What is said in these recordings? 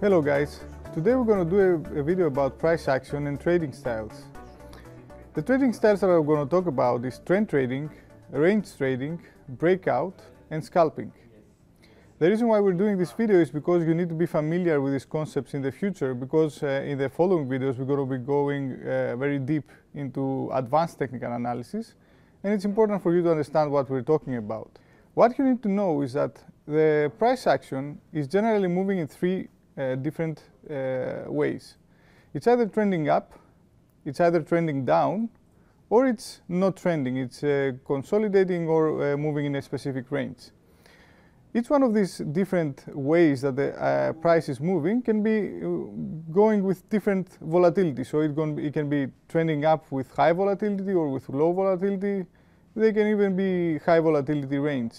Hello guys, today we're going to do a video about price action and trading styles. The trading styles that I'm going to talk about is trend trading, range trading, breakout and scalping. The reason why we're doing this video is because you need to be familiar with these concepts in the future, because in the following videos we're going to be going very deep into advanced technical analysis, and it's important for you to understand what we're talking about. What you need to know is that the price action is generally moving in three different ways. It's either trending up, it's either trending down, or it's not trending. It's consolidating or moving in a specific range. Each one of these different ways that the price is moving can be going with different volatility. So it can be trending up with high volatility or with low volatility. They can even be high volatility range.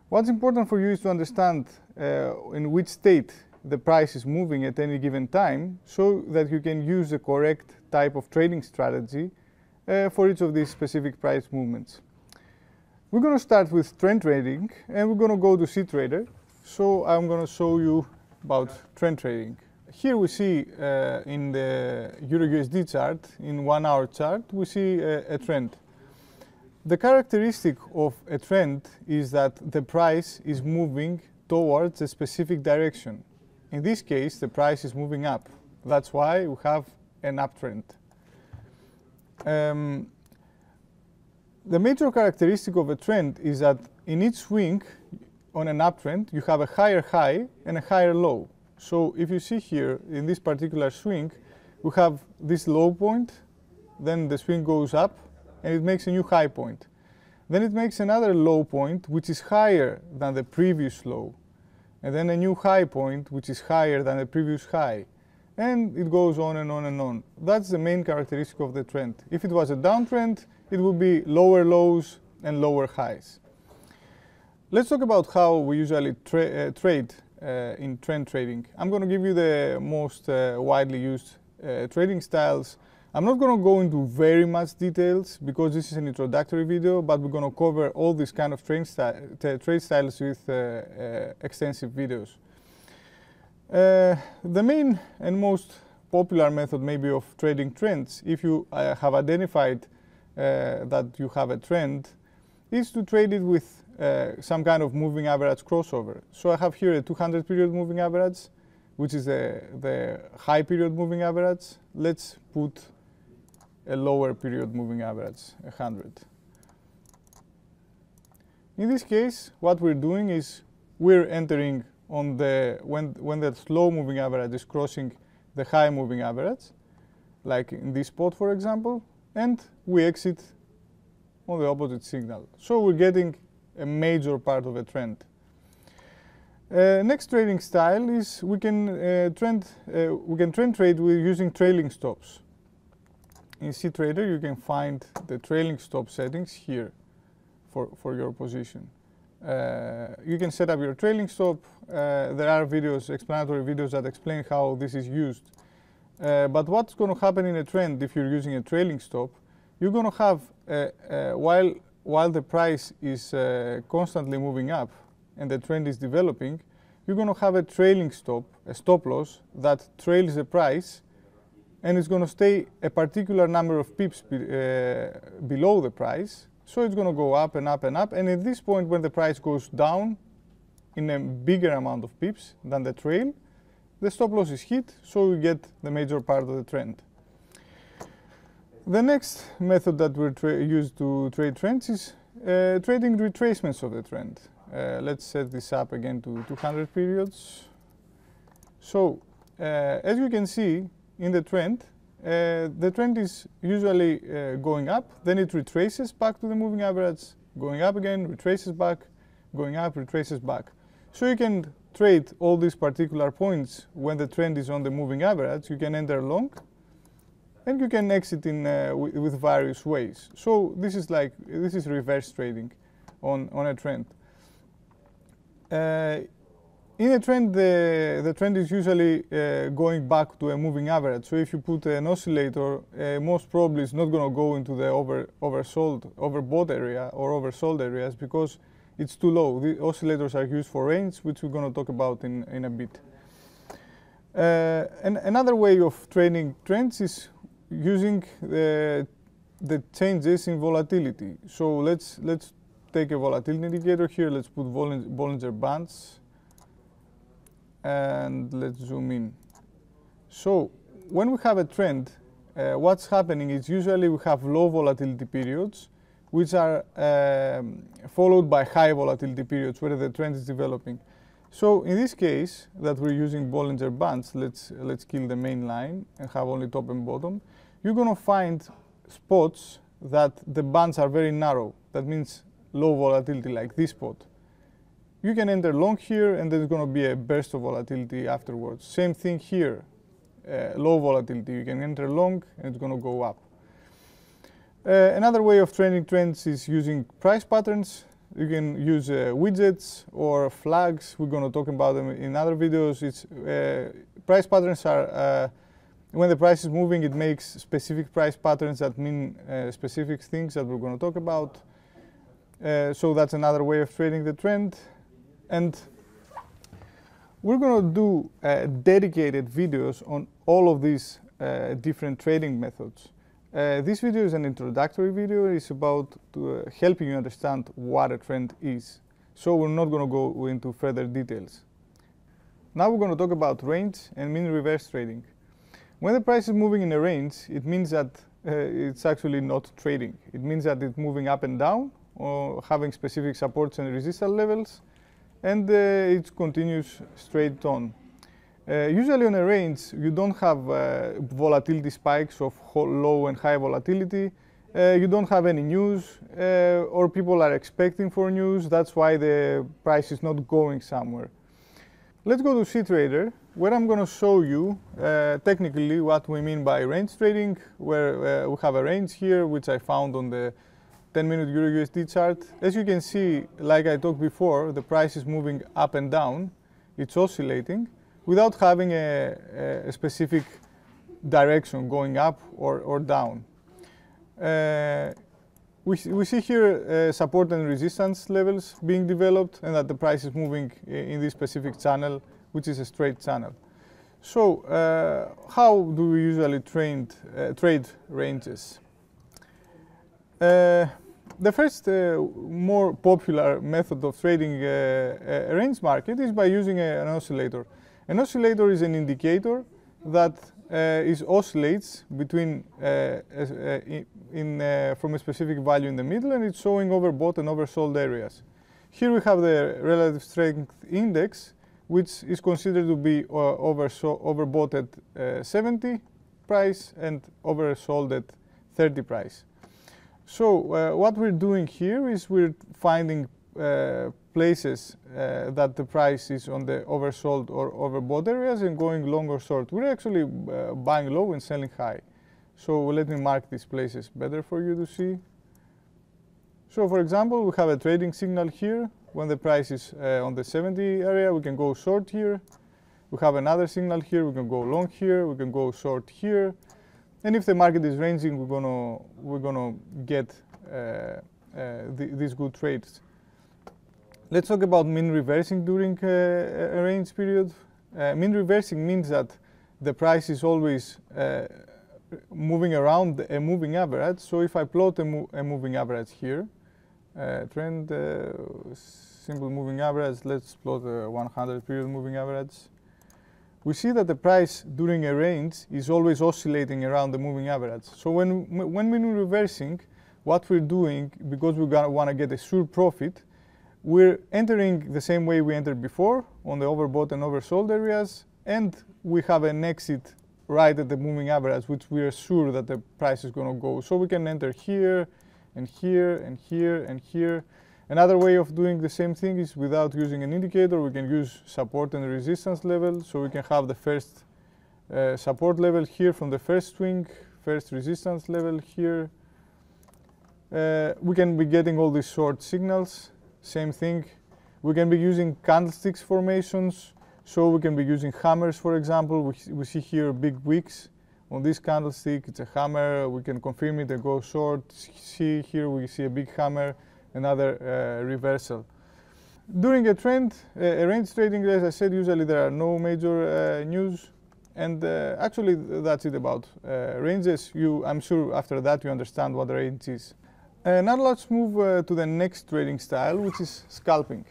What's important for you is to understand in which state the price is moving at any given time, so that you can use the correct type of trading strategy for each of these specific price movements. We're going to start with trend trading, and we're going to go to C-Trader. So I'm going to show you about trend trading. Here we see in the Euro-USD chart, in 1 hour chart, we see a trend. The characteristic of a trend is that the price is moving towards a specific direction. In this case, the price is moving up. That's why we have an uptrend. The major characteristic of a trend is that in each swing on an uptrend, you have a higher high and a higher low. So if you see here, in this particular swing, we have this low point, then the swing goes up, and it makes a new high point. Then it makes another low point, which is higher than the previous low. And then a new high point, which is higher than the previous high. And it goes on and on and on. That's the main characteristic of the trend. If it was a downtrend, it would be lower lows and lower highs. Let's talk about how we usually trade in trend trading. I'm going to give you the most widely used trading styles. I'm not going to go into very much details because this is an introductory video, but we're going to cover all these kind of trade styles with extensive videos. The main and most popular method maybe of trading trends, if you have identified that you have a trend, is to trade it with some kind of moving average crossover. So I have here a 200 period moving average, which is the high period moving average. Let's put a lower period moving average, 100. In this case, what we're doing is we're entering on when the slow moving average is crossing the high moving average, like in this spot, for example, and we exit on the opposite signal. So we're getting a major part of a trend. Next trading style is we can trend trade with using trailing stops. In C-Trader, you can find the trailing stop settings here for your position. You can set up your trailing stop. There are videos, explanatory videos that explain how this is used. But what's going to happen in a trend if you're using a trailing stop? You're going to have, while the price is constantly moving up and the trend is developing, you're going to have a trailing stop, a stop loss that trails the price, and it's going to stay a particular number of pips below the price. So it's going to go up and up and up, and at this point when the price goes down in a bigger amount of pips than the trail, the stop loss is hit, so we get the major part of the trend. The next method that we use to trade trends is trading retracements of the trend. Let's set this up again to 200 periods. So as you can see in the trend is usually going up, then it retraces back to the moving average, going up again, retraces back, going up, retraces back. So you can trade all these particular points when the trend is on the moving average. You can enter long, and you can exit in with various ways. So this is reverse trading on a trend. In a trend, the trend is usually going back to a moving average. So if you put an oscillator, most probably it's not going to go into the overbought area or oversold areas because it's too low. The oscillators are used for range, which we're going to talk about in a bit. And another way of trading trends is using the changes in volatility. So let's take a volatility indicator here. Let's put Bollinger Bands, and let's zoom in. So when we have a trend, what's happening is usually we have low volatility periods, which are followed by high volatility periods where the trend is developing. So in this case that we're using Bollinger Bands, let's kill the main line and have only top and bottom. You're going to find spots that the bands are very narrow. That means low volatility, like this spot. You can enter long here and there's going to be a burst of volatility afterwards. Same thing here, low volatility. You can enter long and it's going to go up. Another way of trading trends is using price patterns. You can use widgets or flags. We're going to talk about them in other videos. Price patterns are, when the price is moving, it makes specific price patterns that mean specific things that we're going to talk about. So that's another way of trading the trend. And we're going to do dedicated videos on all of these different trading methods. This video is an introductory video. It's about helping you understand what a trend is. So we're not going to go into further details. Now we're going to talk about range and mean reverse trading. When the price is moving in a range, it means that it's actually not trading. It means that it's moving up and down or having specific supports and resistance levels, and it continues straight on. Usually on a range, you don't have volatility spikes of low and high volatility. You don't have any news, or people are expecting for news. That's why the price is not going somewhere. Let's go to CTrader, where I'm going to show you technically what we mean by range trading, where we have a range here, which I found on the 10-minute EUR/USD chart. As you can see, like I talked before, the price is moving up and down. It's oscillating without having a specific direction going up or down. We see here support and resistance levels being developed, and that the price is moving in this specific channel, which is a straight channel. So how do we usually trade ranges? The first more popular method of trading a range market is by using an oscillator. An oscillator is an indicator that oscillates between from a specific value in the middle, and it's showing overbought and oversold areas. Here we have the relative strength index, which is considered to be overbought at 70 price and oversold at 30 price. So what we're doing here is we're finding places that the price is on the oversold or overbought areas and going long or short. We're actually buying low and selling high. So let me mark these places better for you to see. So for example, we have a trading signal here. When the price is on the 70 area, we can go short here. We have another signal here, we can go long here, we can go short here. And if the market is ranging, we're gonna get these good trades. Let's talk about mean reversing during a range period. Mean reversing means that the price is always moving around a moving average. So if I plot a moving average here, trend, simple moving average, let's plot a 100 period moving average. We see that the price during a range is always oscillating around the moving average. So when we're reversing, what we're doing, because we want to get a sure profit, we're entering the same way we entered before, on the overbought and oversold areas, and we have an exit right at the moving average, which we are sure that the price is going to go. So we can enter here, and here, and here, and here. Another way of doing the same thing is without using an indicator. We can use support and resistance level. So we can have the first support level here from the first swing, first resistance level here. We can be getting all these short signals. Same thing. We can be using candlesticks formations. So we can be using hammers, for example. We see here big wicks on this candlestick. It's a hammer. We can confirm it and go short. See here we see a big hammer, another reversal. During a trend, a range trading, as I said, usually there are no major news. And actually, that's it about ranges. I'm sure after that you understand what a range is. Now let's move to the next trading style, which is scalping.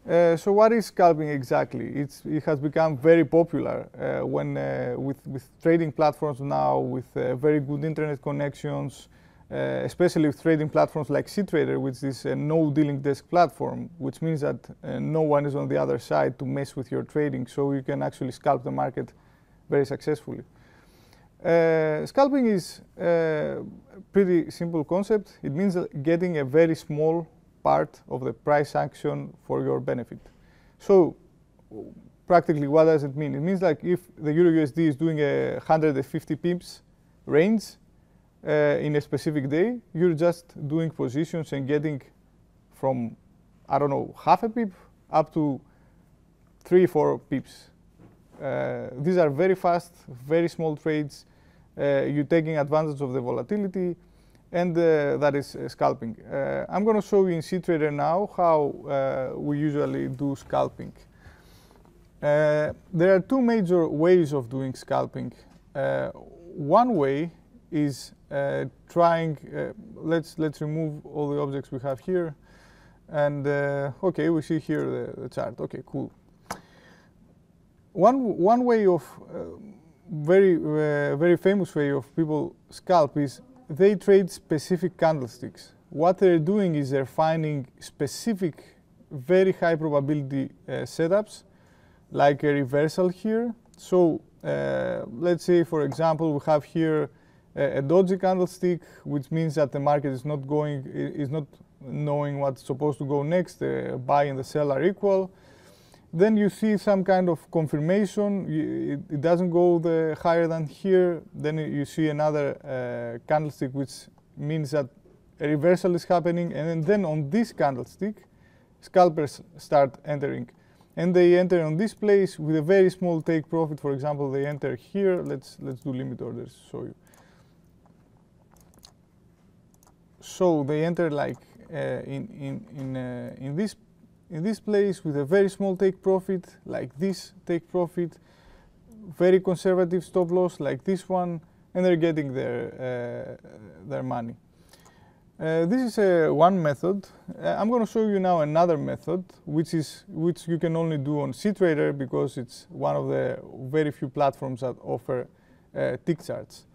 So what is scalping exactly? It has become very popular with trading platforms now with very good internet connections, especially with trading platforms like CTrader, which is a no dealing desk platform, which means that no one is on the other side to mess with your trading, so you can actually scalp the market very successfully. Scalping is a pretty simple concept. It means getting a very small part of the price action for your benefit. So practically, what does it mean? It means like if the Euro USD is doing a 150 pips range in a specific day, you're just doing positions and getting from, I don't know, half a pip up to 3-4 pips. These are very fast, very small trades. You're taking advantage of the volatility, and that is scalping. I'm going to show you in CTrader now how we usually do scalping. There are two major ways of doing scalping. One way is let's remove all the objects we have here, and okay, we see here the chart. Okay, cool. One way of very famous way of people scalp is they trade specific candlesticks. What they're doing is they're finding specific, very high probability setups, like a reversal here. So let's say, for example, we have here a doji candlestick, which means that the market is not knowing what's supposed to go next. The buy and the sell are equal. Then you see some kind of confirmation. It doesn't go higher than here. Then you see another candlestick, which means that a reversal is happening. And then on this candlestick, scalpers start entering. And they enter on this place with a very small take profit. For example, they enter here. Let's do limit orders to show you. So they enter like in this place with a very small take profit, like this take profit, very conservative stop loss like this one, and they're getting their money. This is one method. I'm going to show you now another method, which you can only do on CTrader because it's one of the very few platforms that offer tick charts.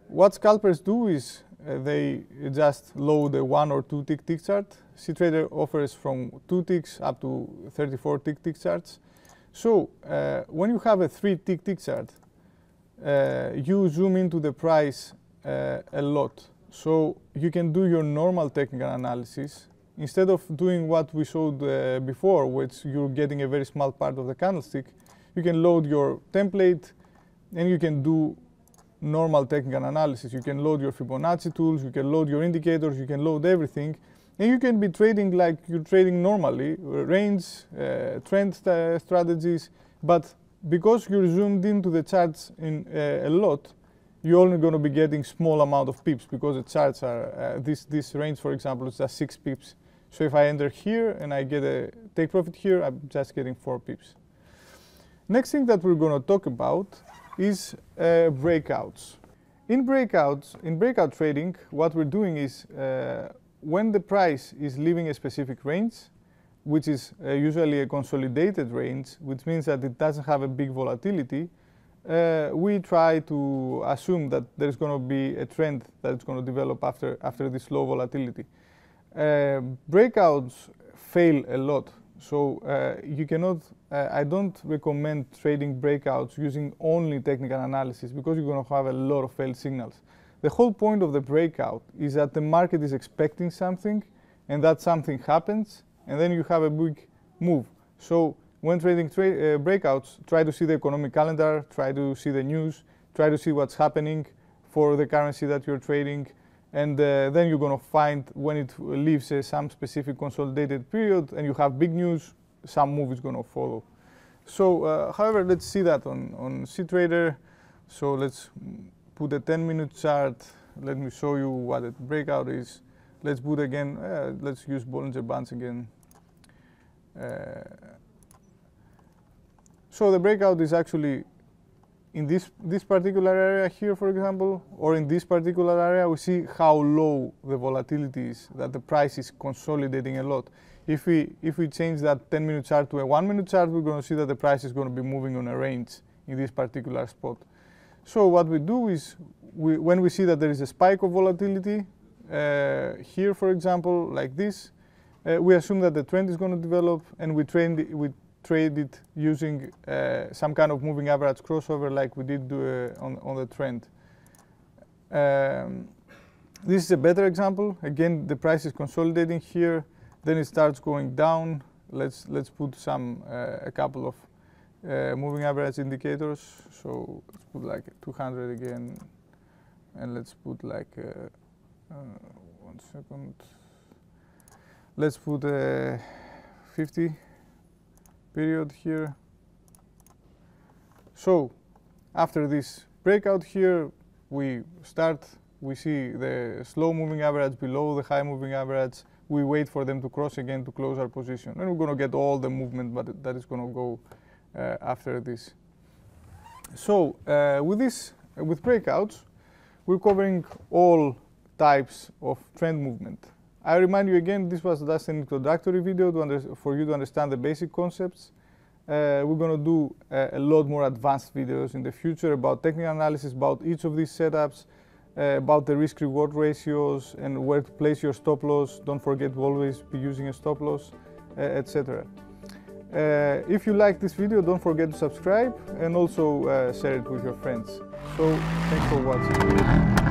What scalpers do is they just load a 1 or 2 tick chart. CTrader offers from 2 ticks up to 34 tick charts. So when you have a 3 tick chart, you zoom into the price a lot. So you can do your normal technical analysis. Instead of doing what we showed before, which you're getting a very small part of the candlestick, you can load your template and you can do normal technical analysis. You can load your Fibonacci tools, you can load your indicators, you can load everything, and you can be trading like you're trading normally, range, trend strategies, but because you're zoomed into the charts in a lot, you're only going to be getting small amount of pips because the charts are, this range, for example, is just 6 pips. So if I enter here and I get a take profit here, I'm just getting 4 pips. Next thing that we're going to talk about is breakouts. In breakout trading, what we're doing is when the price is leaving a specific range, which is usually a consolidated range, which means that it doesn't have a big volatility, we try to assume that there's going to be a trend that's going to develop after this low volatility. Breakouts fail a lot. So you cannot, I don't recommend trading breakouts using only technical analysis because you're going to have a lot of failed signals. The whole point of the breakout is that the market is expecting something and that something happens and then you have a big move. So when trading breakouts, try to see the economic calendar, try to see the news, try to see what's happening for the currency that you're trading. And then you're going to find when it leaves some specific consolidated period and you have big news, some move is going to follow. So, however, let's see that on CTrader. So let's put a 10-minute chart. Let me show you what a breakout is. Let's put again, let's use Bollinger Bands again. So the breakout is actually in this particular area here, for example, or in this particular area, we see how low the volatility is, that the price is consolidating a lot. If we change that 10-minute chart to a 1-minute chart, we're going to see that the price is going to be moving on a range in this particular spot. So what we do is, when we see that there is a spike of volatility, here, for example, like this, we assume that the trend is going to develop, and we trade it using some kind of moving average crossover like we did do on the trend. This is a better example. Again, the price is consolidating here, then it starts going down. Let's put a couple of moving average indicators. So let's put like 200 again, and let's put like 1 second. Let's put a 50 period here. So after this breakout here, we see the slow moving average below the high moving average. We wait for them to cross again to close our position, and we're going to get all the movement, but that is going to go after this. So with breakouts, we're covering all types of trend movement. I remind you again, this was just an introductory video for you to understand the basic concepts. We're going to do a lot more advanced videos in the future about technical analysis, about each of these setups, about the risk-reward ratios and where to place your stop loss. Don't forget to always be using a stop loss, etc. If you like this video, don't forget to subscribe and also share it with your friends. So thanks for watching.